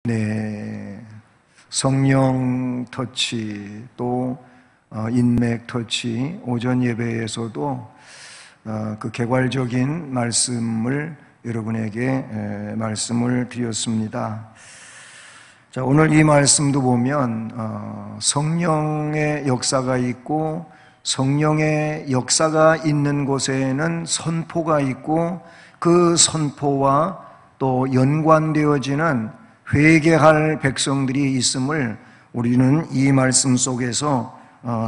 네, 성령 터치 또 인맥 터치 오전 예배에서도 그 개괄적인 말씀을 여러분에게 말씀을 드렸습니다. 자, 오늘 이 말씀도 보면 성령의 역사가 있고 성령의 역사가 있는 곳에는 선포가 있고 그 선포와 또 연관되어지는 회개할 백성들이 있음을 우리는 이 말씀 속에서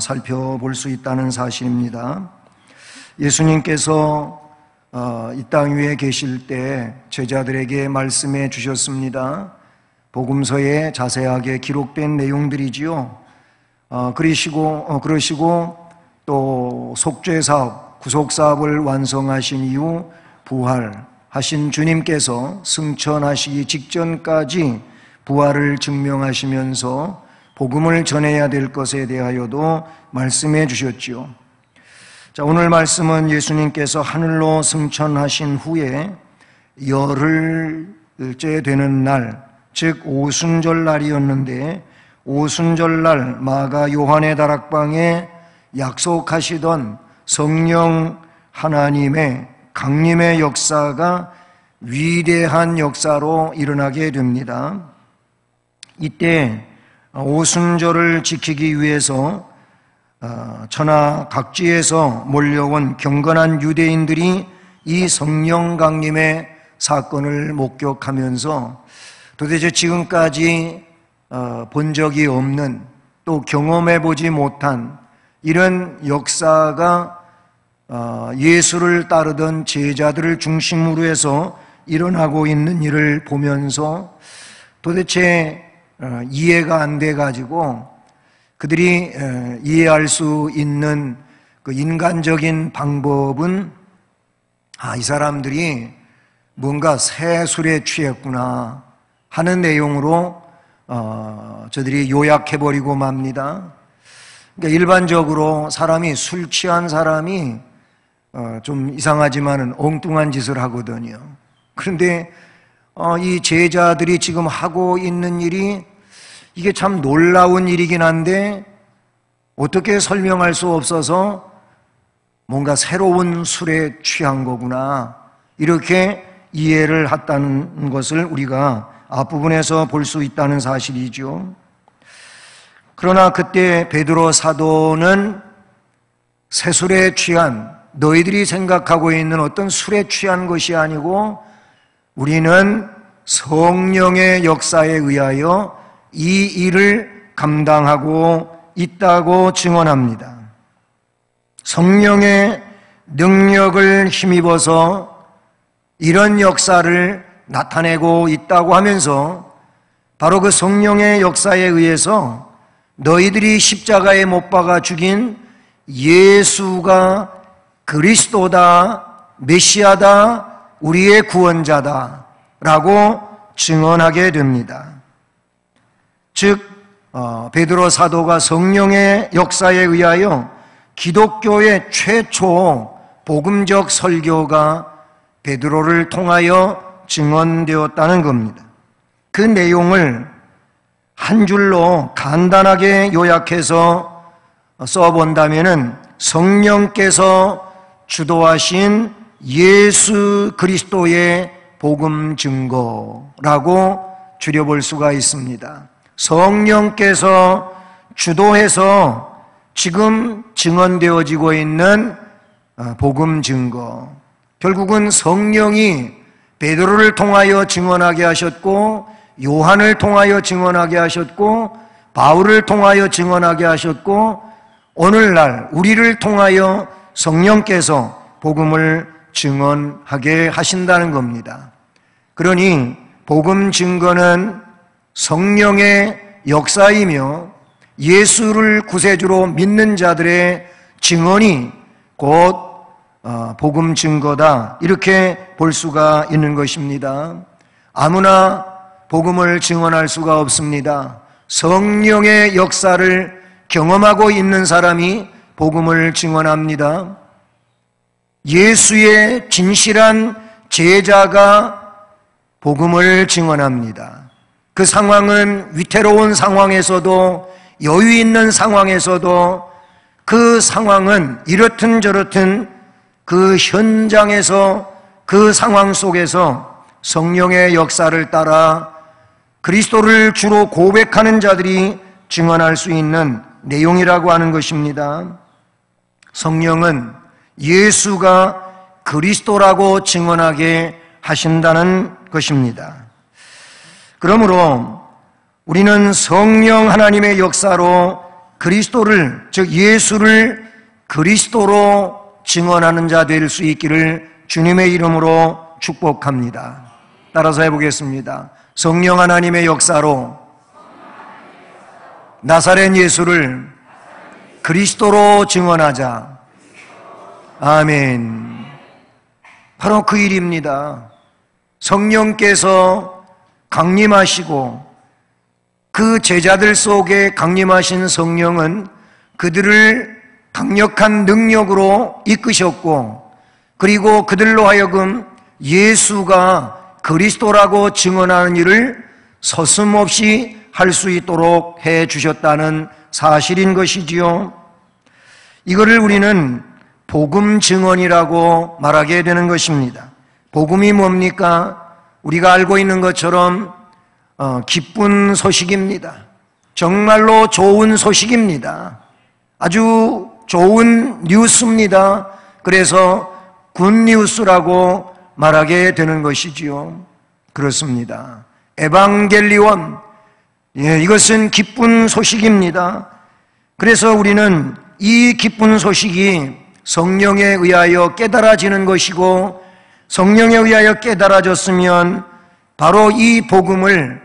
살펴볼 수 있다는 사실입니다. 예수님께서 이 땅 위에 계실 때 제자들에게 말씀해 주셨습니다. 복음서에 자세하게 기록된 내용들이지요. 그러시고 또 속죄사업, 구속사업을 완성하신 이후 부활하신 주님께서 승천하시기 직전까지 부활을 증명하시면서 복음을 전해야 될 것에 대하여도 말씀해 주셨지요. 자, 오늘 말씀은 예수님께서 하늘로 승천하신 후에 열흘째 되는 날, 즉 오순절 날이었는데 오순절날 마가 요한의 다락방에 약속하시던 성령 하나님의 강림의 역사가 위대한 역사로 일어나게 됩니다. 이때 오순절을 지키기 위해서 천하 각지에서 몰려온 경건한 유대인들이 이 성령 강림의 사건을 목격하면서 도대체 지금까지 본 적이 없는 또 경험해 보지 못한 이런 역사가 예수를 따르던 제자들을 중심으로 해서 일어나고 있는 일을 보면서 도대체 이해가 안 돼가지고 그들이 이해할 수 있는 그 인간적인 방법은 이 사람들이 뭔가 새 술에 취했구나 하는 내용으로 저들이 요약해버리고 맙니다. 그러니까 일반적으로 사람이 술 취한 사람이 좀 이상하지만은 엉뚱한 짓을 하거든요. 그런데 이 제자들이 지금 하고 있는 일이 이게 참 놀라운 일이긴 한데 어떻게 설명할 수 없어서 뭔가 새로운 술에 취한 거구나 이렇게 이해를 했다는 것을 우리가 앞부분에서 볼 수 있다는 사실이죠. 그러나 그때 베드로 사도는 새술에 취한, 너희들이 생각하고 있는 어떤 술에 취한 것이 아니고 우리는 성령의 역사에 의하여 이 일을 감당하고 있다고 증언합니다. 성령의 능력을 힘입어서 이런 역사를 나타내고 있다고 하면서 바로 그 성령의 역사에 의해서 너희들이 십자가에 못 박아 죽인 예수가 그리스도다, 메시아다, 우리의 구원자다 라고 증언하게 됩니다. 즉 베드로 사도가 성령의 역사에 의하여 기독교의 최초 복음적 설교가 베드로를 통하여 증언되었다는 겁니다. 그 내용을 한 줄로 간단하게 요약해서 써본다면은 성령께서 주도하신 예수 그리스도의 복음 증거라고 줄여볼 수가 있습니다. 성령께서 주도해서 지금 증언되어지고 있는 복음 증거, 결국은 성령이 베드로를 통하여 증언하게 하셨고 요한을 통하여 증언하게 하셨고 바울을 통하여 증언하게 하셨고 오늘날 우리를 통하여 성령께서 복음을 증언하게 하신다는 겁니다. 그러니 복음 증거는 성령의 역사이며 예수를 구세주로 믿는 자들의 증언이 곧 복음 증거다 이렇게 볼 수가 있는 것입니다. 아무나 복음을 증언할 수가 없습니다. 성령의 역사를 경험하고 있는 사람이 복음을 증언합니다. 예수의 진실한 제자가 복음을 증언합니다. 그 상황은 위태로운 상황에서도, 여유 있는 상황에서도, 그 상황은 이렇든 저렇든 그 현장에서, 그 상황 속에서 성령의 역사를 따라 그리스도를 주로 고백하는 자들이 증언할 수 있는 내용이라고 하는 것입니다. 성령은 예수가 그리스도라고 증언하게 하신다는 것입니다. 그러므로 우리는 성령 하나님의 역사로 그리스도를, 즉 예수를 그리스도로 증언하는 자 될 수 있기를 주님의 이름으로 축복합니다. 따라서 해보겠습니다. 성령 하나님의 역사로 나사렛 예수를 그리스도로 증언하자. 아멘. 바로 그 일입니다. 성령께서 강림하시고 그 제자들 속에 강림하신 성령은 그들을 강력한 능력으로 이끄셨고, 그리고 그들로 하여금 예수가 그리스도라고 증언하는 일을 서슴없이 할 수 있도록 해 주셨다는 사실인 것이지요. 이거를 우리는 복음 증언이라고 말하게 되는 것입니다. 복음이 뭡니까? 우리가 알고 있는 것처럼 기쁜 소식입니다. 정말로 좋은 소식입니다. 아주 좋은 뉴스입니다. 그래서 굿뉴스라고 말하게 되는 것이지요. 그렇습니다. 에반겔리온, 이것은 기쁜 소식입니다. 그래서 우리는 이 기쁜 소식이 성령에 의하여 깨달아지는 것이고, 성령에 의하여 깨달아졌으면 바로 이 복음을,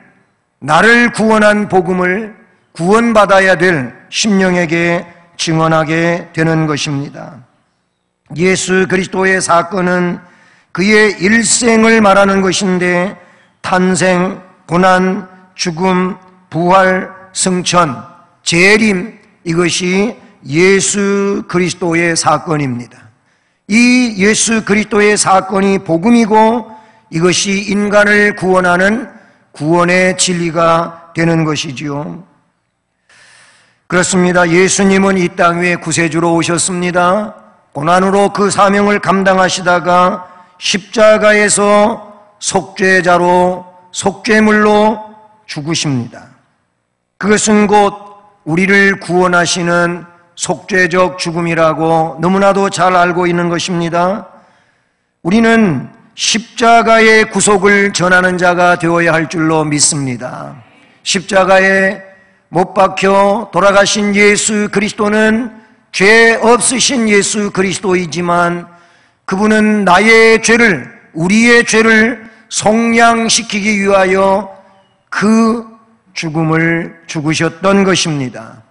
나를 구원한 복음을 구원받아야 될 심령에게 증언하게 되는 것입니다. 예수 그리스도의 사건은 그의 일생을 말하는 것인데, 탄생, 고난, 죽음, 부활, 승천, 재림, 이것이 예수 그리스도의 사건입니다. 이 예수 그리스도의 사건이 복음이고, 이것이 인간을 구원하는 구원의 진리가 되는 것이지요. 그렇습니다. 예수님은 이 땅 위에 구세주로 오셨습니다. 고난으로 그 사명을 감당하시다가 십자가에서 속죄자로, 속죄물로 죽으십니다. 그것은 곧 우리를 구원하시는 속죄적 죽음이라고 너무나도 잘 알고 있는 것입니다. 우리는 십자가의 구속을 전하는 자가 되어야 할 줄로 믿습니다. 십자가에 못 박혀 돌아가신 예수 그리스도는 죄 없으신 예수 그리스도이지만, 그분은 나의 죄를, 우리의 죄를 속량시키기 위하여 그 죽음을 죽으셨던 것입니다.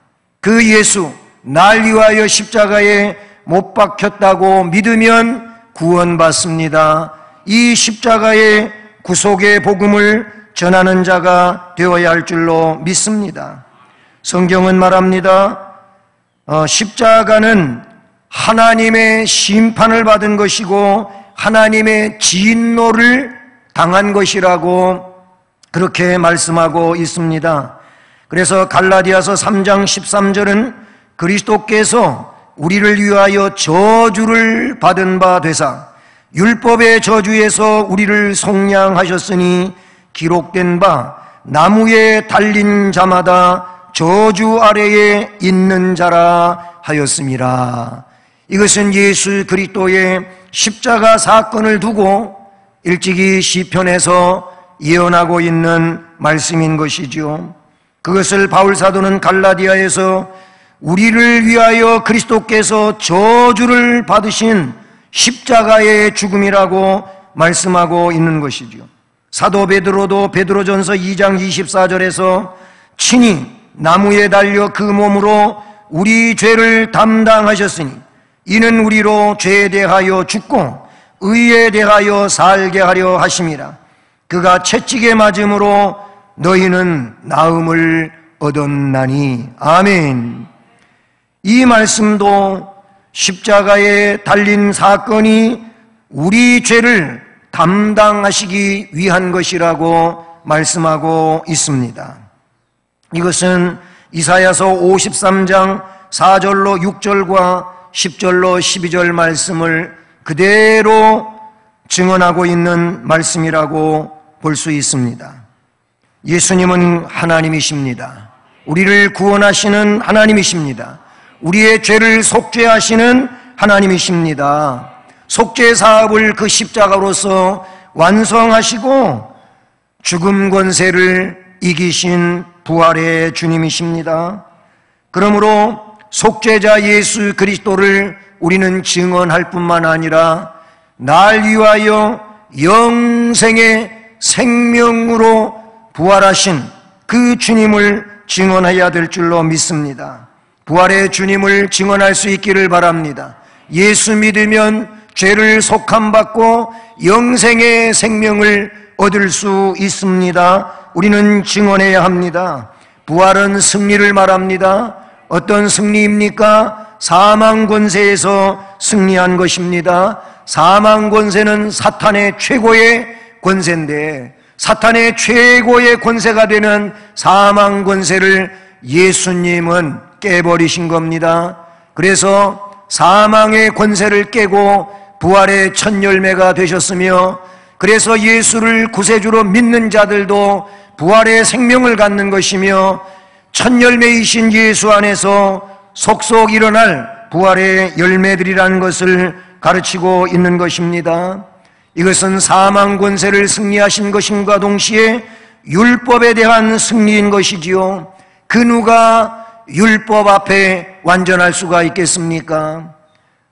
그 예수, 날 위하여 십자가에 못 박혔다고 믿으면 구원받습니다. 이 십자가의 구속의 복음을 전하는 자가 되어야 할 줄로 믿습니다. 성경은 말합니다. 십자가는 하나님의 심판을 받은 것이고 하나님의 진노를 당한 것이라고 그렇게 말씀하고 있습니다. 그래서 갈라디아서 3장 13절은 그리스도께서 우리를 위하여 저주를 받은 바 되사 율법의 저주에서 우리를 속량하셨으니 기록된 바 나무에 달린 자마다 저주 아래에 있는 자라 하였음이라. 이것은 예수 그리스도의 십자가 사건을 두고 일찍이 시편에서 예언하고 있는 말씀인 것이죠. 그것을 바울 사도는 갈라디아에서 우리를 위하여 그리스도께서 저주를 받으신 십자가의 죽음이라고 말씀하고 있는 것이죠. 사도 베드로도 베드로전서 2장 24절에서 친히 나무에 달려 그 몸으로 우리 죄를 담당하셨으니 이는 우리로 죄에 대하여 죽고 의에 대하여 살게 하려 하심이라. 그가 채찍에 맞음으로 너희는 나음을 얻었나니. 아멘. 이 말씀도 십자가에 달린 사건이 우리 죄를 담당하시기 위한 것이라고 말씀하고 있습니다. 이것은 이사야서 53장 4절로 6절과 10절로 12절 말씀을 그대로 증언하고 있는 말씀이라고 볼 수 있습니다. 예수님은 하나님이십니다. 우리를 구원하시는 하나님이십니다. 우리의 죄를 속죄하시는 하나님이십니다. 속죄 사업을 그 십자가로서 완성하시고 죽음 권세를 이기신 부활의 주님이십니다. 그러므로 속죄자 예수 그리스도를 우리는 증언할 뿐만 아니라 날 위하여 영생의 생명으로 부활하신 그 주님을 증언해야 될 줄로 믿습니다. 부활의 주님을 증언할 수 있기를 바랍니다. 예수 믿으면 죄를 속함받고 영생의 생명을 얻을 수 있습니다. 우리는 증언해야 합니다. 부활은 승리를 말합니다. 어떤 승리입니까? 사망 권세에서 승리한 것입니다. 사망 권세는 사탄의 최고의 권세인데 사탄의 최고의 권세가 되는 사망 권세를 예수님은 깨버리신 겁니다. 그래서 사망의 권세를 깨고 부활의 첫 열매가 되셨으며 그래서 예수를 구세주로 믿는 자들도 부활의 생명을 갖는 것이며 첫 열매이신 예수 안에서 속속 일어날 부활의 열매들이라는 것을 가르치고 있는 것입니다. 이것은 사망 권세를 승리하신 것임과 동시에 율법에 대한 승리인 것이지요. 그 누가 율법 앞에 완전할 수가 있겠습니까?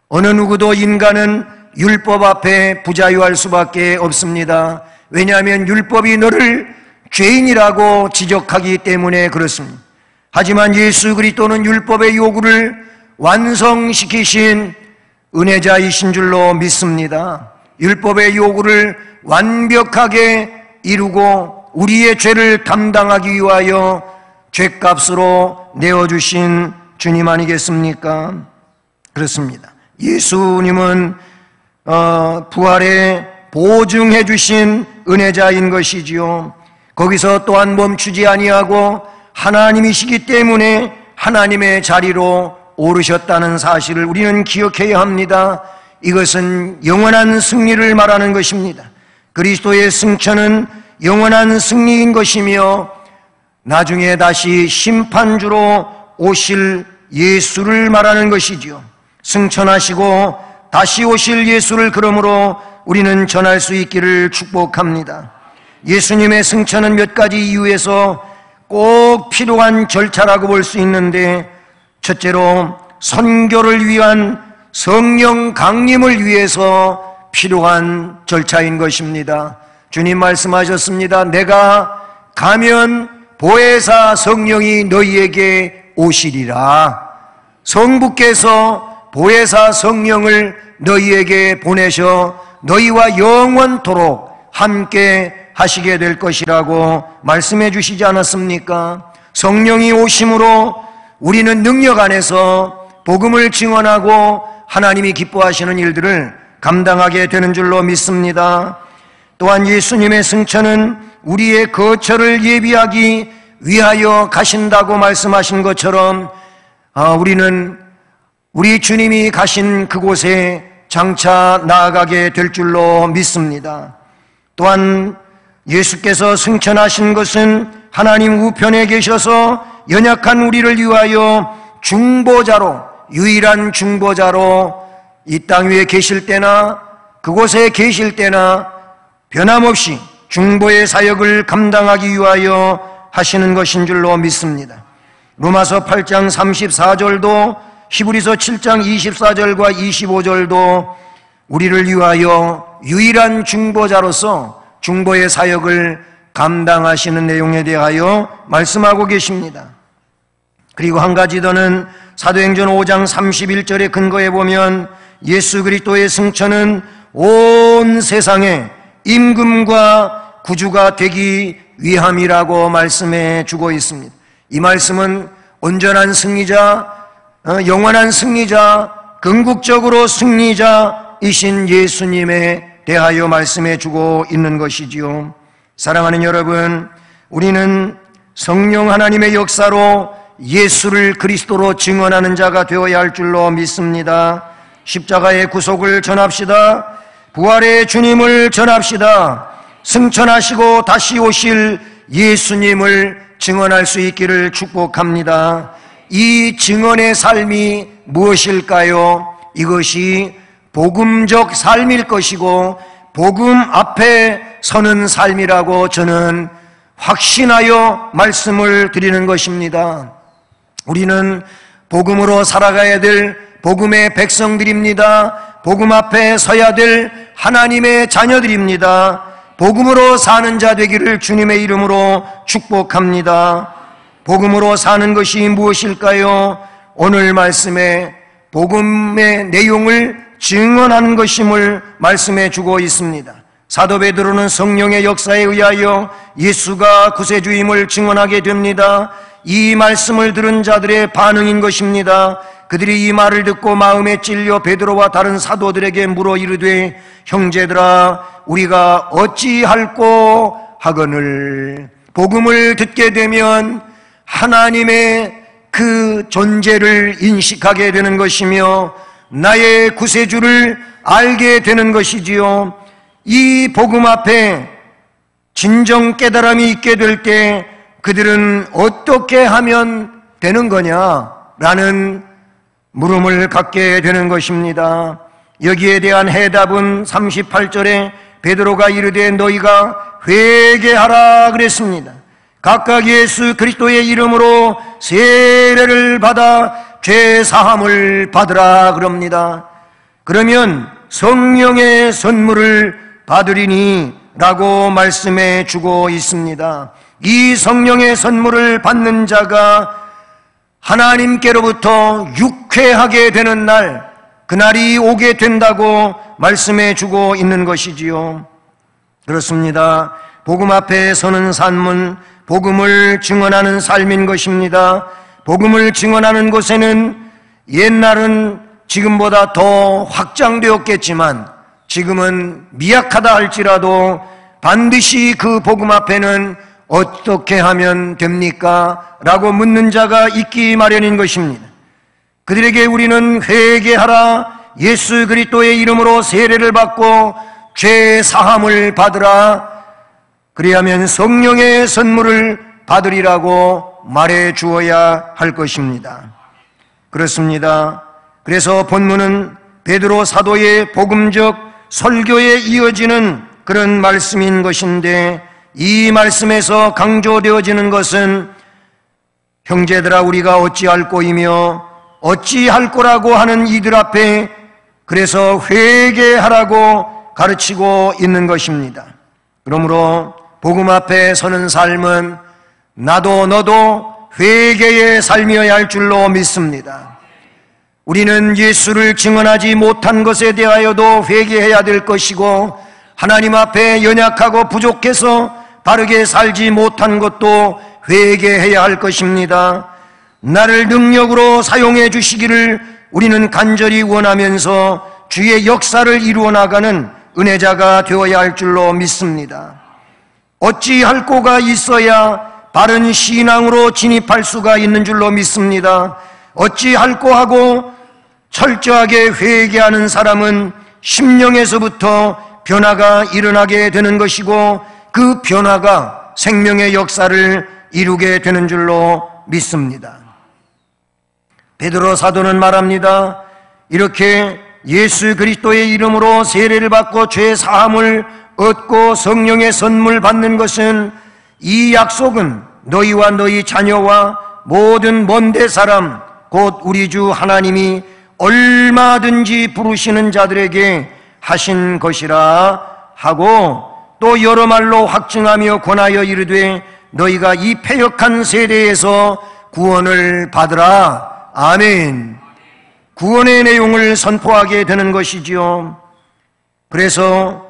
어느 누구도 인간은 율법 앞에 부자유할 수밖에 없습니다. 왜냐하면 율법이 너를 죄인이라고 지적하기 때문에 그렇습니다. 하지만 예수 그리스도는 율법의 요구를 완성시키신 은혜자이신 줄로 믿습니다. 율법의 요구를 완벽하게 이루고 우리의 죄를 담당하기 위하여 죄값으로 내어주신 주님 아니겠습니까? 그렇습니다. 예수님은 부활에 보증해 주신 은혜자인 것이지요. 거기서 또한 멈추지 아니하고 하나님이시기 때문에 하나님의 자리로 오르셨다는 사실을 우리는 기억해야 합니다. 이것은 영원한 승리를 말하는 것입니다. 그리스도의 승천은 영원한 승리인 것이며 나중에 다시 심판주로 오실 예수를 말하는 것이지요. 승천하시고 다시 오실 예수를 그러므로 우리는 전할 수 있기를 축복합니다. 예수님의 승천은 몇 가지 이유에서 꼭 필요한 절차라고 볼 수 있는데, 첫째로 선교를 위한 성령 강림을 위해서 필요한 절차인 것입니다. 주님 말씀하셨습니다. 내가 가면 보혜사 성령이 너희에게 오시리라. 성부께서 보혜사 성령을 너희에게 보내셔 너희와 영원토록 함께 하시게 될 것이라고 말씀해 주시지 않았습니까? 성령이 오심으로 우리는 능력 안에서 복음을 증언하고 하나님이 기뻐하시는 일들을 감당하게 되는 줄로 믿습니다. 또한 예수님의 승천은 우리의 거처를 예비하기 위하여 가신다고 말씀하신 것처럼 우리는 우리 주님이 가신 그곳에 장차 나아가게 될 줄로 믿습니다. 또한 예수께서 승천하신 것은 하나님 우편에 계셔서 연약한 우리를 위하여 중보자로, 유일한 중보자로 이 땅 위에 계실 때나 그곳에 계실 때나 변함없이 중보의 사역을 감당하기 위하여 하시는 것인 줄로 믿습니다. 로마서 8장 34절도 히브리서 7장 24절과 25절도 우리를 위하여 유일한 중보자로서 중보의 사역을 감당하시는 내용에 대하여 말씀하고 계십니다. 그리고 한 가지 더는 사도행전 5장 31절에 근거해 보면 예수 그리스도의 승천은 온 세상에 임금과 구주가 되기 위함이라고 말씀해 주고 있습니다. 이 말씀은 온전한 승리자, 영원한 승리자, 궁극적으로 승리자이신 예수님에 대하여 말씀해 주고 있는 것이지요. 사랑하는 여러분, 우리는 성령 하나님의 역사로 예수를 그리스도로 증언하는 자가 되어야 할 줄로 믿습니다. 십자가의 구속을 전합시다. 부활의 주님을 전합시다. 승천하시고 다시 오실 예수님을 증언할 수 있기를 축복합니다. 이 증언의 삶이 무엇일까요? 이것이 복음적 삶일 것이고 복음 앞에 서는 삶이라고 저는 확신하여 말씀을 드리는 것입니다. 우리는 복음으로 살아가야 될 복음의 백성들입니다. 복음 앞에 서야 될 하나님의 자녀들입니다. 복음으로 사는 자 되기를 주님의 이름으로 축복합니다. 복음으로 사는 것이 무엇일까요? 오늘 말씀에 복음의 내용을 증언하는 것임을 말씀해 주고 있습니다. 사도 베드로는 성령의 역사에 의하여 예수가 구세주임을 증언하게 됩니다. 이 말씀을 들은 자들의 반응인 것입니다. 그들이 이 말을 듣고 마음에 찔려 베드로와 다른 사도들에게 물어 이르되 형제들아 우리가 어찌할꼬 하거늘. 복음을 듣게 되면 하나님의 그 존재를 인식하게 되는 것이며 나의 구세주를 알게 되는 것이지요. 이 복음 앞에 진정 깨달음이 있게 될 때 그들은 어떻게 하면 되는 거냐라는 물음을 갖게 되는 것입니다. 여기에 대한 해답은 38절에 베드로가 이르되 너희가 회개하라 그랬습니다. 각각 예수 그리스도의 이름으로 세례를 받아 죄 사함을 받으라 그럽니다. 그러면 성령의 선물을 받으리니 라고 말씀해 주고 있습니다. 이 성령의 선물을 받는 자가 하나님께로부터 육회하게 되는 날, 그날이 오게 된다고 말씀해 주고 있는 것이지요. 그렇습니다. 복음 앞에 서는 삶은 복음을 증언하는 삶인 것입니다. 복음을 증언하는 곳에는 옛날은 지금보다 더 확장되었겠지만 지금은 미약하다 할지라도 반드시 그 복음 앞에는 어떻게 하면 됩니까? 라고 묻는 자가 있기 마련인 것입니다. 그들에게 우리는 회개하라, 예수 그리스도의 이름으로 세례를 받고 죄 사함을 받으라, 그리하면 성령의 선물을 받으리라고 말해 주어야 할 것입니다. 그렇습니다. 그래서 본문은 베드로 사도의 복음적 설교에 이어지는 그런 말씀인 것인데 이 말씀에서 강조되어지는 것은 형제들아 우리가 어찌할 꼬이며 어찌할 꼬라고 하는 이들 앞에 그래서 회개하라고 가르치고 있는 것입니다. 그러므로 복음 앞에 서는 삶은 나도 너도 회개의 삶이어야 할 줄로 믿습니다. 우리는 예수를 증언하지 못한 것에 대하여도 회개해야 될 것이고 하나님 앞에 연약하고 부족해서 바르게 살지 못한 것도 회개해야 할 것입니다. 나를 능력으로 사용해 주시기를 우리는 간절히 원하면서 주의 역사를 이루어 나가는 은혜자가 되어야 할 줄로 믿습니다. 어찌할 꼬가 있어야 바른 신앙으로 진입할 수가 있는 줄로 믿습니다. 어찌할 꼬하고 철저하게 회개하는 사람은 심령에서부터 변화가 일어나게 되는 것이고 그 변화가 생명의 역사를 이루게 되는 줄로 믿습니다. 베드로 사도는 말합니다. 이렇게 예수 그리스도의 이름으로 세례를 받고 죄 사함을 얻고 성령의 선물 받는 것은 이 약속은 너희와 너희 자녀와 모든 먼데 사람 곧 우리 주 하나님이 얼마든지 부르시는 자들에게 하신 것이라 하고 또 여러 말로 확증하며 권하여 이르되 너희가 이 패역한 세대에서 구원을 받으라. 아멘. 구원의 내용을 선포하게 되는 것이지요. 그래서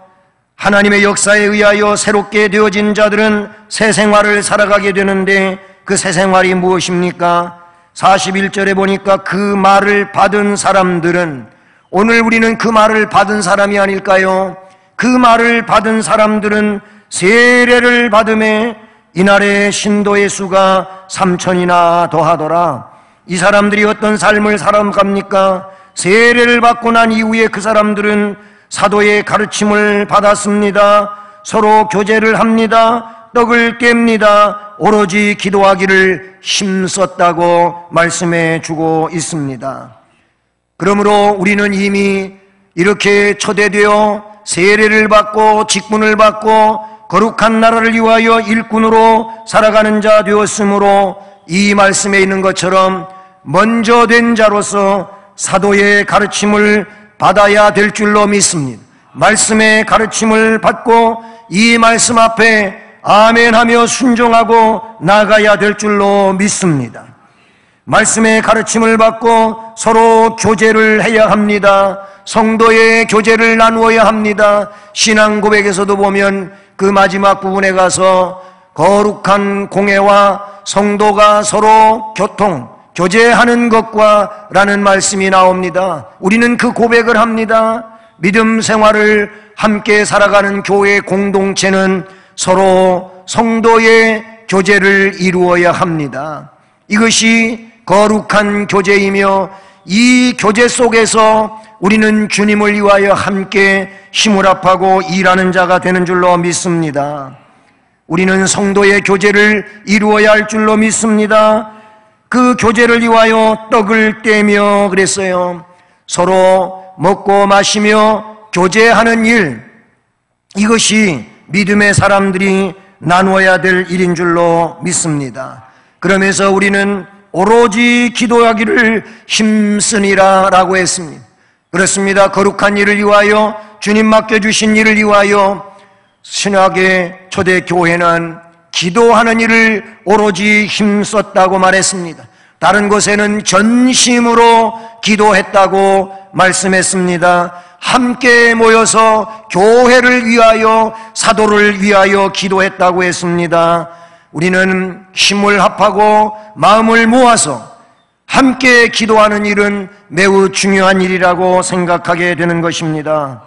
하나님의 역사에 의하여 새롭게 되어진 자들은 새 생활을 살아가게 되는데 그 새 생활이 무엇입니까? 41절에 보니까 그 말을 받은 사람들은, 오늘 우리는 그 말을 받은 사람이 아닐까요? 그 말을 받은 사람들은 세례를 받음에 이날의 신도의 수가 3,000이나 더하더라. 이 사람들이 어떤 삶을 살아갑니까? 세례를 받고 난 이후에 그 사람들은 사도의 가르침을 받았습니다. 서로 교제를 합니다. 떡을 깹니다. 오로지 기도하기를 힘썼다고 말씀해 주고 있습니다. 그러므로 우리는 이미 이렇게 초대되어 세례를 받고 직분을 받고 거룩한 나라를 위하여 일꾼으로 살아가는 자 되었으므로 이 말씀에 있는 것처럼 먼저 된 자로서 사도의 가르침을 받아야 될 줄로 믿습니다. 말씀의 가르침을 받고 이 말씀 앞에 아멘하며 순종하고 나가야 될 줄로 믿습니다. 말씀의 가르침을 받고 서로 교제를 해야 합니다. 성도의 교제를 나누어야 합니다. 신앙 고백에서도 보면 그 마지막 부분에 가서 거룩한 공회와 성도가 서로 교제하는 것과 라는 말씀이 나옵니다. 우리는 그 고백을 합니다. 믿음 생활을 함께 살아가는 교회 공동체는 서로 성도의 교제를 이루어야 합니다. 이것이 거룩한 교제이며 이 교제 속에서 우리는 주님을 위하여 함께 힘을 합하고 일하는 자가 되는 줄로 믿습니다. 우리는 성도의 교제를 이루어야 할 줄로 믿습니다. 그 교제를 위하여 떡을 떼며 그랬어요. 서로 먹고 마시며 교제하는 일, 이것이 믿음의 사람들이 나누어야 될 일인 줄로 믿습니다. 그러면서 우리는 오로지 기도하기를 힘쓰니라 라고 했습니다. 그렇습니다. 거룩한 일을 위하여, 주님 맡겨주신 일을 위하여 신학의 초대교회는 기도하는 일을 오로지 힘썼다고 말했습니다. 다른 곳에는 전심으로 기도했다고 말씀했습니다. 함께 모여서 교회를 위하여, 사도를 위하여 기도했다고 했습니다. 우리는 힘을 합하고 마음을 모아서 함께 기도하는 일은 매우 중요한 일이라고 생각하게 되는 것입니다.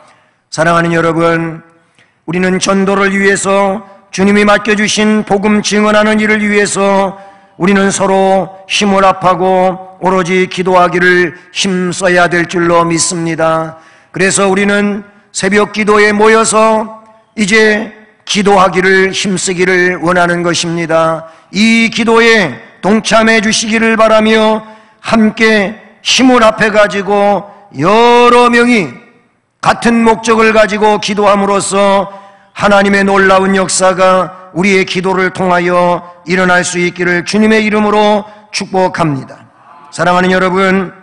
사랑하는 여러분, 우리는 전도를 위해서, 주님이 맡겨주신 복음 증언하는 일을 위해서 우리는 서로 힘을 합하고 오로지 기도하기를 힘써야 될 줄로 믿습니다. 그래서 우리는 새벽 기도에 모여서 이제 기도하기를 힘쓰기를 원하는 것입니다. 이 기도에 동참해 주시기를 바라며 함께 힘을 합해 가지고 여러 명이 같은 목적을 가지고 기도함으로써 하나님의 놀라운 역사가 우리의 기도를 통하여 일어날 수 있기를 주님의 이름으로 축복합니다. 사랑하는 여러분,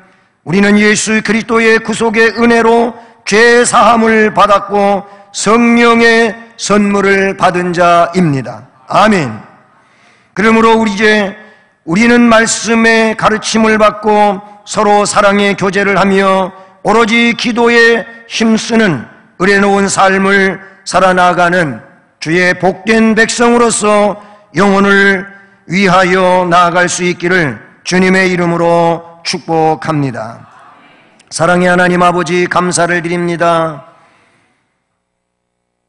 우리는 예수 그리스도의 구속의 은혜로 죄 사함을 받았고 성령의 선물을 받은 자입니다. 아멘. 그러므로 우리는 말씀의 가르침을 받고 서로 사랑의 교제를 하며 오로지 기도에 힘쓰는 의뢰놓은 삶을 살아나가는 주의 복된 백성으로서 영혼을 위하여 나아갈 수 있기를 주님의 이름으로 축복합니다. 사랑의 하나님 아버지, 감사를 드립니다.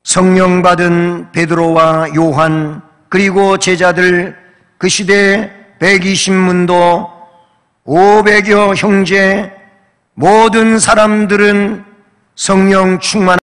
성령 받은 베드로와 요한 그리고 제자들, 그 시대 120문도 500여 형제 모든 사람들은 성령 충만